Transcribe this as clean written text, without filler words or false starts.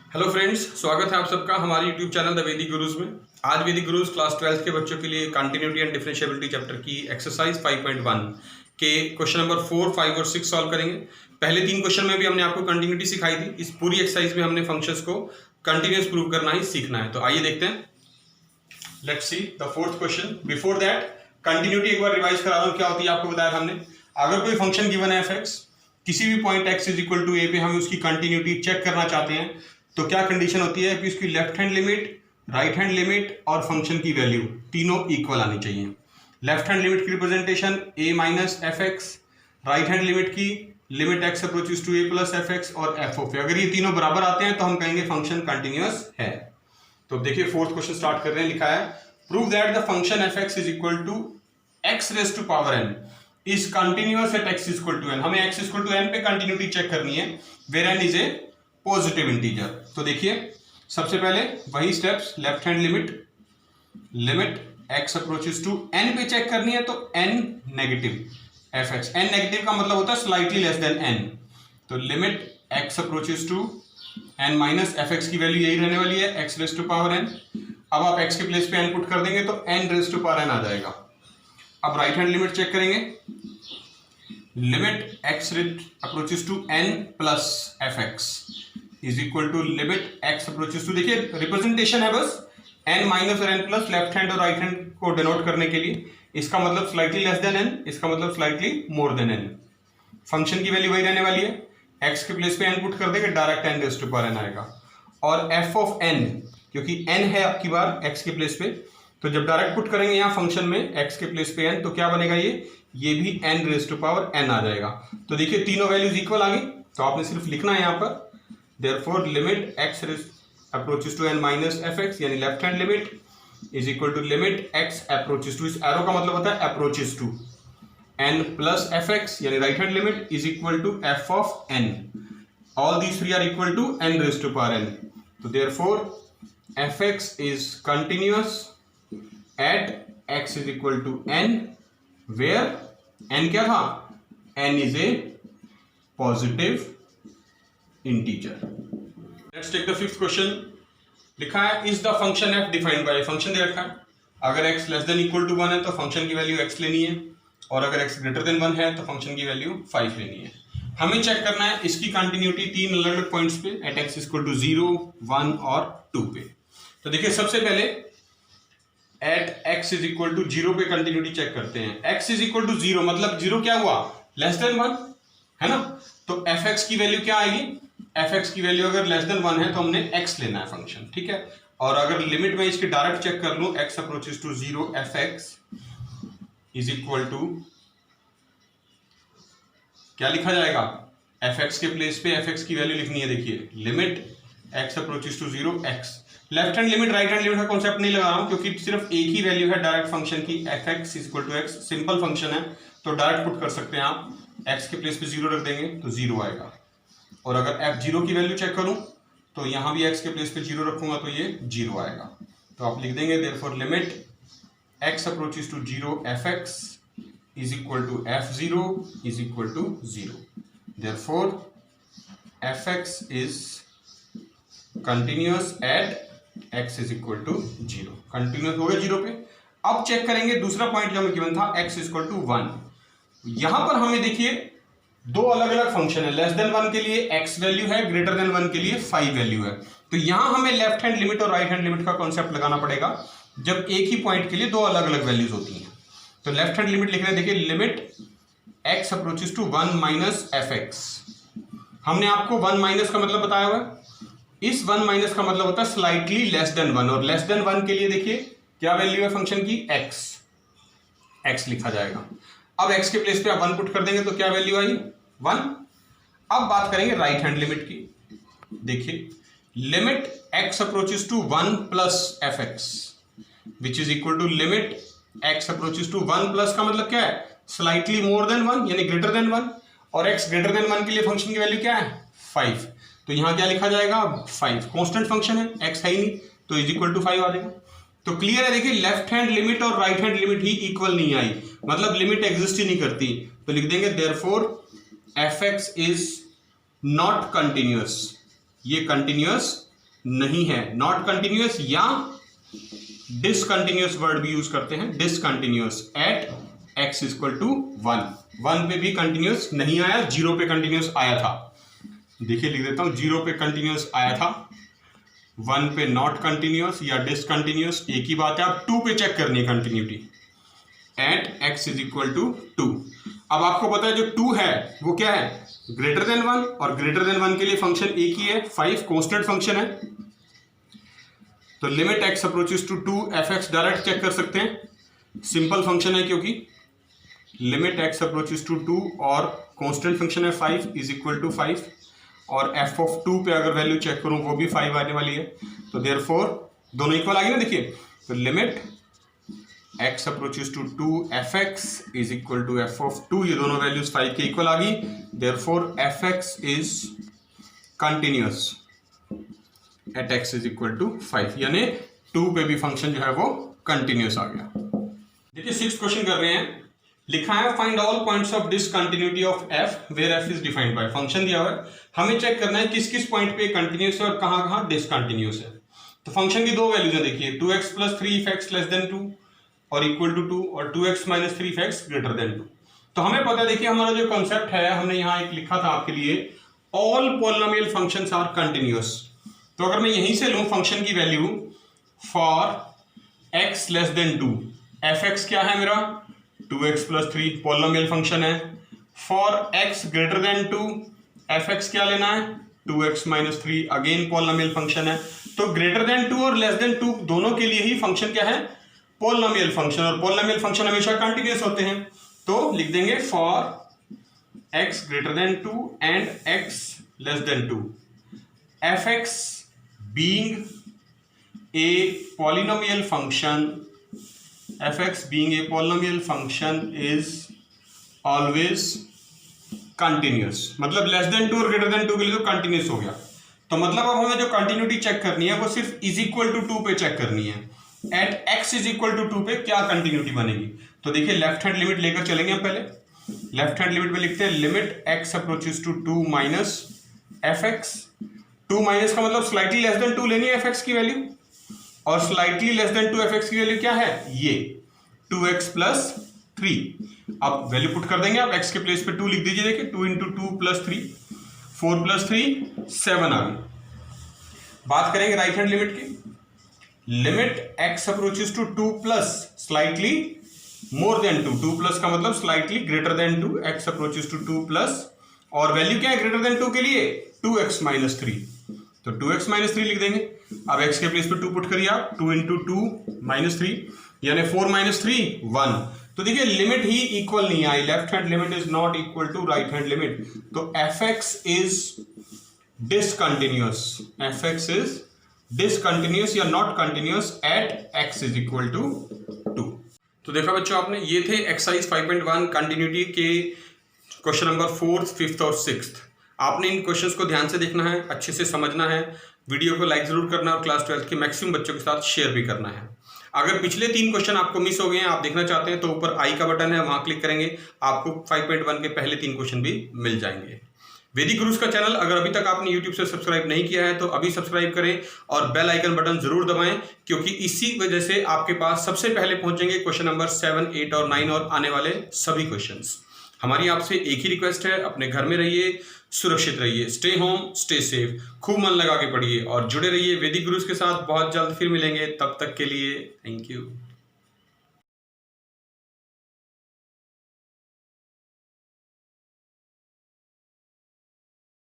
Hello friends, स्वागत है आप सबका हमारे यूट्यूब चैनल द वैदिक गुरुज में। आज वैदिक गुरुज क्लास 12 के बच्चों के लिए कंटिन्यूटी एंड डिफरेंशिएबिलिटी चैप्टर की एक्सरसाइज 5.1 के क्वेश्चन नंबर 4, 5 और 6 सॉल्व करेंगे। पहले 3 क्वेश्चन में भी हमने आपको कंटिन्यूटी सिखाई थी। इस पूरी एक्सरसाइज में हमने फंक्शंस को कंटिन्यूस प्रूव करना ही सीखना है। तो आइए देखते हैं। Let's see the fourth question. Before that continuity एक बार रिवाइज करा दूं, क्या होती है आपको बताया हमने। अगर कोई फंक्शन गिवन है f(x), किसी भी point x is equal to a पे हम उसकी कंटिन्यूटी चेक करना चाहते हैं, तो क्या कंडीशन होती है कि उसकी left hand limit, right hand limit और फंक्शन की वैल्यू तीनों इक्वल आनी चाहिए। लेफ्ट हैंड लिमिट की representation a minus F x, right hand limit की limit x approaches to a plus F x और f ऑफ a। अगर ये तीनों बराबर आते हैं तो हम कहेंगे फंक्शन कंटिन्यूअस है। तो देखिए फोर्थ क्वेश्चन स्टार्ट कर रहे हैं। लिखा है prove that the function F X is equal to X raise to power n is continuous at x equal to n। हमें x इक्वल टू n पे कंटिन्यूटी चेक करनी है where n is a positive integer. तो देखिए सबसे पहले वही steps, left hand limit x approaches to n पे चेक करनी है, तो n negative F X. n negative का मतलब होता है स्लाइटली लेस देन n। तो limit x approaches to n minus F X की वैल्यू यही रहने वाली है x raise to power n। अब आप x के प्लेस पे n पुट कर देंगे तो n raise to power n आ जाएगा। अब राइट हैंड लिमिट चेक करेंगे, limit x approaches to n plus F X is equal to limit x approaches to, देखिए रिप्रेजेंटेशन है बस n माइनस और n प्लस, लेफ्ट हैंड और right hand को डिनोट करने के लिए। इसका मतलब स्लाइटली लेस देन n, इसका मतलब slightly more then n। Function की वैल्यू वही रहने वाली है, x के प्लेस पे n पुट कर देंगे, direct n raise to power n आएगा। और f ऑफ n, क्योंकि n है आपकी बार x के प्लेस पे, तो जब डायरेक्ट पुट करेंगे यहाँ फंक्शन में x के प्लेस पे n, तो क्या बनेगा ये भी n raise to power n आ जाएगा। तो देखिए तीनों वैल्यूज इक्वल आ गई, तो आपने सिर्फ लिखना है यहाँ पर therefore limit x approaches to n minus fx यानी left hand limit is equal to limit x approaches to, इस एरो का मतलब होता है approaches to n plus fx यानी right hand limit is equal to f of n। all these three are equal to n raised to power n। तो therefore fx is continuous at x is equal to n where n क्या था, n is a positive integer। Let's take the fifth question। लिखा है is the function f defined by, function दे रखा है, अगर x less than equal to 1 है तो फंक्शन की वैल्यू x लेनी है, और अगर x ग्रेटर देन 1 है तो फंक्शन की वैल्यू 5 लेनी है। हमें चेक करना है इसकी कंटिन्यूटी 3 अलग अलग पॉइंट्स पे एट x इक्वल टू 0, 1 और 2 पे। तो देखिए सबसे पहले at x is equal to 0 पे कंटिन्यूटी चेक करते हैं। x इज इक्वल टू 0 मतलब 0 क्या हुआ, लेस देन 1 है ना। तो एफ एक्स की वैल्यू क्या आएगी, एफ एक्स की वैल्यू अगर लेस देन 1 है तो हमने x लेना है फंक्शन, ठीक है। और अगर लिमिट में इसके डायरेक्ट चेक कर लूं, x approaches to 0 F X is equal to क्या लिखा जाएगा, एफ एक्स के प्लेस पे एफ एक्स की वैल्यू लिखनी है। देखिए limit x approaches to 0 x, left hand limit right hand limit का कॉन्सेप्ट नहीं लगा रहा हूं क्योंकि सिर्फ एक ही वैल्यू है डायरेक्ट फंक्शन की, F X is equal to x। Simple function है तो डायरेक्ट पुट कर सकते हैं आप, x के प्लेस पे 0 रख देंगे तो 0 आएगा। और अगर f0 की वैल्यू चेक करूं तो यहां भी x के प्लेस पे 0 रखूंगा तो ये 0 आएगा। तो आप लिख देंगे therefore limit x approaches to 0 fx is equal to f0 is equal to 0। Therefore fx is continuous at x is equal to 0। Continuous हो गया 0 पे। अब चेक करेंगे दूसरा पॉइंट जो हमें गिवन था x इक्वल टू 1। यहां पर हमें देखिए दो अलग अलग फंक्शन है, लेस देन 1 के लिए x वैल्यू है, ग्रेटर देन 1 के लिए 5 वैल्यू है। तो यहां हमें लेफ्ट हैंड लिमिट और राइट हैंड लिमिट का कॉन्सेप्ट लगाना पड़ेगा जब एक ही पॉइंट के लिए दो अलग अलग वैल्यूज होती हैं। तो लेफ्ट हैंड लिमिट लिख रहे हैं, देखिए limit x approaches to 1 minus F X. हमने आपको 1 माइनस का मतलब बताया हुआ है, इस 1 माइनस का मतलब होता है स्लाइटली लेस देन 1, और लेस देन 1 के लिए देखिए क्या वैल्यू है फंक्शन की, x लिखा जाएगा। अब x के प्लेस पे आप 1 पुट कर देंगे तो क्या वैल्यू आई, 1। अब बात करेंगे राइट हैंड लिमिट की। देखिए limit x approaches to 1 plus F X which is equal to limit x approaches to 1 plus का मतलब क्या है, स्लाइटली मोर देन 1 यानी ग्रेटर देन 1, और x ग्रेटर देन 1 के लिए फंक्शन की वैल्यू क्या है, 5। तो यहां क्या लिखा जाएगा, 5। कॉन्स्टेंट फंक्शन है, x है ही नहीं तो इज इक्वल टू 5 आ जाएगा। तो क्लियर है, देखिए लेफ्ट हैंड लिमिट और राइट हैंड लिमिट ही इक्वल नहीं आई, मतलब लिमिट एग्जिस्ट ही नहीं करती। तो लिख देंगे therefore F X is not continuous, ये कंटिन्यूअस नहीं है, नॉट कंटिन्यूअस या डिसकंटिन्यूअस वर्ड भी यूज करते हैं, discontinuous at x equal to 1 पे भी कंटिन्यूअस नहीं आया, 0 पे कंटिन्यूअस आया था। देखिए लिख देता हूं, 0 पे कंटिन्यूअस आया था, 1 पे नॉट कंटिन्यूअस या डिसकंटिन्यूअस एक ही बात है। अब 2 पे चेक करनी है continuity, at x is equal to 2। अब आपको पता है जो 2 है वो क्या है, ग्रेटर देन 1, और ग्रेटर देन 1 के लिए फंक्शन एक ही है, 5 कांस्टेंट फंक्शन है। तो limit x approaches to 2 fx direct check कर सकते हैं, सिंपल फंक्शन है क्योंकि लिमिट x अप्रोचेस टू 2 और कांस्टेंट फंक्शन है 5 इज इक्वल टू 5, और f ऑफ 2 पे अगर वैल्यू चेक करूं वो भी 5 आने वाली है, तो देयरफॉर दोनों इक्वल आ गई ना। देखिए तो limit x approaches to 2 fx is equal to f of 2, ये दोनों वैल्यूज 5 के इक्वल आ गई, therefore fx is continuous at x is equal to 5, यानी 2 पे भी फंक्शन जो है वो कंटिन्यूअस आ गया। देखिए 6th क्वेश्चन कर रहे हैं, लिखा है find all points of discontinuity of f where f is defined by, function दिया हुआ है, हमें चेक करना है किस किस पॉइंट पे कंटिन्यूअस है और कहां कहां डिसकंटिन्यूअस है। तो फंक्शन की दो वैल्यूज है, देखिए 2x plus 3x less than 2 और इक्वल टू 2, और 2x minus 3x greater than 2। तो हमें पता है, देखिए हमारा जो कॉन्सेप्ट है, हमने यहाँ एक लिखा था आपके लिए, all polynomial functions are continuous. तो अगर मैं यहीं से लूं फंक्शन की value for x less than 2, fx क्या है मेरा 2x प्लस 3 पॉलिनोमियल फंक्शन है, for x greater than 2 fx क्या लेना है 2x minus 3, again polynomial function है। तो ग्रेटर देन 2 और लेस देन 2 दोनों के लिए ही फंक्शन क्या है पॉलिनोमियल फंक्शन, और पॉलिनोमियल फंक्शन हमेशा कंटिन्यूअस होते हैं। तो लिख देंगे for x greater than 2 and x less than 2 fx being a polynomial function, fx being a polynomial function is always continuous, मतलब लेस देन 2 और ग्रेटर देन 2 के लिए तो कंटिन्यूस हो गया। तो मतलब अब हमें जो कंटिन्यूटी चेक करनी है वो सिर्फ इज इक्वल टू 2 पे चेक करनी है, at x is equal to 2 पे क्या कंटिन्यूटी बनेगी। तो देखिए लेफ्ट हैंड लिमिट लेकर चलेंगे हम, पहले लेफ्ट हैंड लिमिट में लिखते हैं limit x approaches to 2 minus fx, 2 minus का मतलब स्लाइटली लेस देन 2 लेनी है fx की वैल्यू, और स्लाइटली लेस देन 2 fx की वैल्यू क्या है ये 2x प्लस 3। अब वैल्यू पुट कर देंगे, आप x के प्लेस पे 2 लिख दीजिए, देखिए 2 इंटू 2 प्लस 3, 4 प्लस 3 7 आ गई। बात करेंगे राइट हैंड लिमिट की, limit x approaches to 2 plus slightly more than 2, 2 plus का मतलब slightly greater than 2, x approaches to 2 plus, और वैल्यू क्या है ग्रेटर देन 2 के लिए 2x माइनस 3, तो 2x माइनस 3 लिख देंगे। अब x के प्लेस पे 2 पुट करिए आप, 2 इंटू 2 माइनस 3, यानी 4 माइनस 3 1। तो देखिए लिमिट ही इक्वल नहीं आई, left hand limit is not equal to right hand limit, तो fx is discontinuous, fx is discontinuous या not continuous at x is equal to 2। तो देखा बच्चों आपने, ये थे एक्सरसाइज 5.1 कंटिन्यूटी के क्वेश्चन नंबर 4th, 5th और 6th। आपने इन क्वेश्चंस को ध्यान से देखना है, अच्छे से समझना है, वीडियो को लाइक जरूर करना है और क्लास 12th के मैक्सिमम बच्चों के साथ शेयर भी करना है। अगर पिछले 3 क्वेश्चन आपको मिस हो गए हैं, आप देखना चाहते हैं, तो ऊपर आई का बटन है, वहां क्लिक करेंगे, आपको 5.1 के पहले 3 क्वेश्चन भी मिल जाएंगे। वैदिक गुरुज का चैनल अगर अभी तक आपने यूट्यूब से सब्सक्राइब नहीं किया है तो अभी सब्सक्राइब करें और बेल आइकन बटन जरूर दबाएं, क्योंकि इसी वजह से आपके पास सबसे पहले पहुंचेंगे क्वेश्चन नंबर 7, 8 और 9 और आने वाले सभी क्वेश्चंस। हमारी आपसे एक ही रिक्वेस्ट है, अपने घर में रहिए, सुरक्षित रहिए, स्टे होम स्टे सेफ, खूब मन लगा के पढ़िए और जुड़े रहिए वैदिक गुरुज के साथ। बहुत जल्द फिर मिलेंगे, तब तक के लिए थैंक यू।